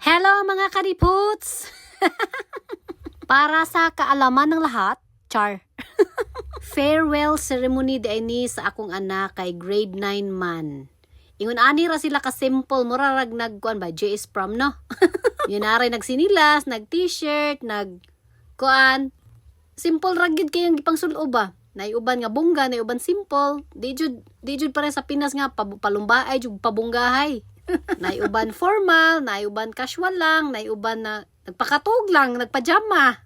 Hello mga kariputs! Para sa kaalaman ng lahat, char. Farewell ceremony di ini sa akong anak kay grade 9 man. Ingon ani ra sila ka simple murarag nagkuan ba JS prom no. Yun na rin nagsinilas, nag-t-shirt, nagkuan. Simple ragid kayong gipang sulo ba. Naiuban nga bungga, naiuban simple. Di jud pare sa Pinas nga palumbaay jud pabunggahay. Naiuban formal, naiuban casual lang, naiuban na nagpakatog lang, nagpajama.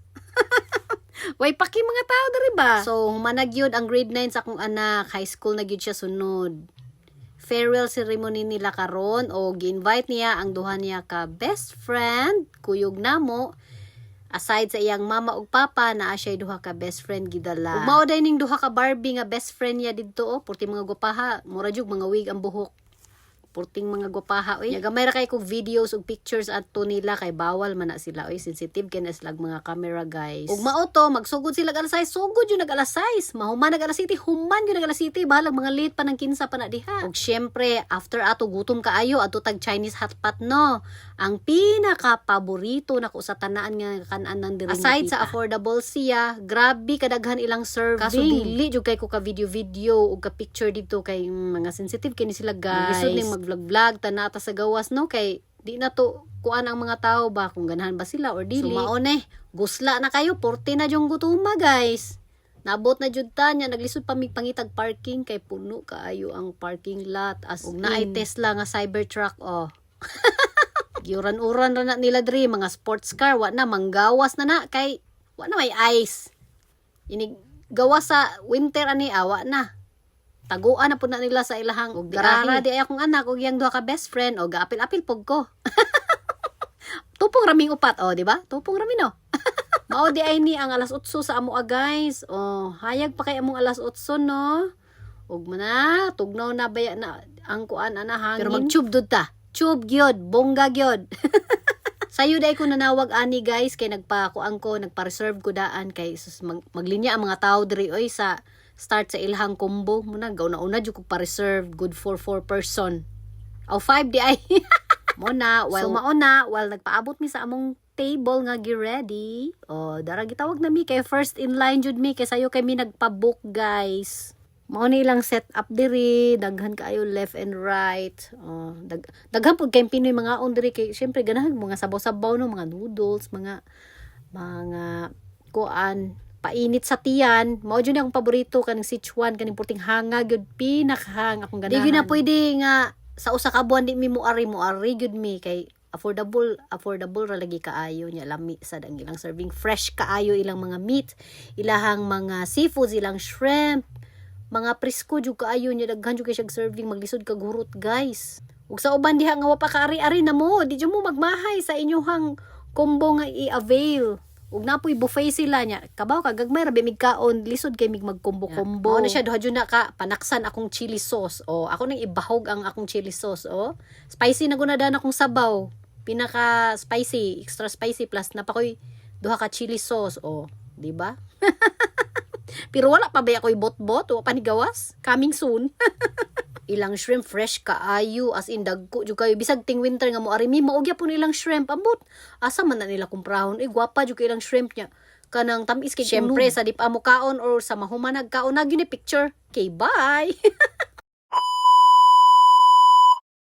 Way paki mga tao diri ba? So humanag yun ang grade 9 sa akong anak, high school na gyud siya sunod. Farewell ceremony nila karon o gi-invite niya ang duha niya ka best friend, kuyog namo. Aside sa iyang mama ug papa, naa siya duha ka best friend gidala. Ug mao day ning duha ka Barbie nga best friend niya didto purti mga gupaha, mura jud mga wig ang buhok. Purting mga gupaha oy. Gamay ra kay kog videos ug pictures adto nila kay bawal man na sila oy, sensitive kay na sila mga camera guys. Ug mao to magsugod sila alas 6, sugod jud alas 6. Mahuman alas 7, human jud alas 7, bahalag mga late pa nang kinsa pa na diha. Ug syempre after ato gutom kaayo adto tag Chinese hotpot no. Ang pinaka paborito nako sa tanaan nga kan-anan diri. Aside sa affordable siya, grabe kadaghan ilang serving. Kaso dili jud kay ko ka video ug ka picture dito kay mga sensitive kini sila guys. Lisod ning vlog tanata sa gawas no kay di na to kuan ang mga tao ba kung ganahan ba sila or dili. So maon gusla na kayo 40 na jung gutuma guys. Nabot na jud ta nya naglisod pa mig pangitag parking kay puno kaayo ang parking lot as ug naay Tesla nga Cybertruck Giuran-uran ra na nila diri mga sports car wa na manggawas na kay wa na may ice. Ini gawas sa winter ani awa na. Taguan na po na nila sa ilahang ug garara di ay akong anak ug yang duha ka best friend o gaapil-apil pog ko. Tupong raming upat di ba? Tupong rami no. Mao di ay ni ang alas 8 sa amo guys. Hayag pa kay among alas 8 no. Ug mana tugnaw na baya na ang kuan ana hangin. Pero mag-tube dud ta. Tube gyud, bongga gyud. Sayo day ko nanawag ani guys kay nagpa-kuan ko, nagpa-reserve ko daan kay maglinya ang mga tao diri oy sa start sa ilhang combo muna gauna-una jud ko pa-reserve good for 4 person. 5 di ay. Muna while while nagpaabot mi sa among table nga gi-ready. Dara gitawag na mi kay first in line jud mi kay sayo kay mi nagpa-book guys. Mao ni ilang setup diri, daghan kaayo left and right. Daghan pud kay Pinoy mga on diri kay syempre ganahan mga sabaw-sabaw no, mga noodles, mga kuan painit sa tiyan. Mao jud akong paborito kaning Sichuan kaning puting hanga gyud pinakahang akong ganahan. Di gyud na pwede nga sa usa ka buwan di mi muari gyud mi kay affordable ra lagi kaayo nya lami sad ang ilang serving, fresh kaayo ilang mga meat, ilahang mga seafoods, ilang shrimp, mga presko jud kaayo nya daghan jud kay siya serving, maglisod kag hurot guys. Ug sa uban diha nga wa pa ka ari-ari na mo, di jud mo magmahay sa inyohang combo nga i-avail. Ug napoy buffet sila nya. Kabaw ka gagmay ra mig kaon, lisod kay mig magkombo-kombo. Ano siya duha jud na ka panaksan akong chili sauce. Ako nang ibahog ang akong chili sauce. Spicy na gunadan akong sabaw. Pinaka spicy, extra spicy plus napakoy duha ka chili sauce. Di ba? Pero wala pa ba ako'y bot-bot o panigawas? Coming soon. Ilang shrimp fresh kaayo as in dagko jud kayo bisag ting winter nga mo ari mi maugya po nilang shrimp ambot asa man na nila kumprahon gwapa jud kay ilang shrimp nya kanang tamis kay syempre sa di pa mo kaon or sa mahumanag kaon na gyud ni picture kay bye.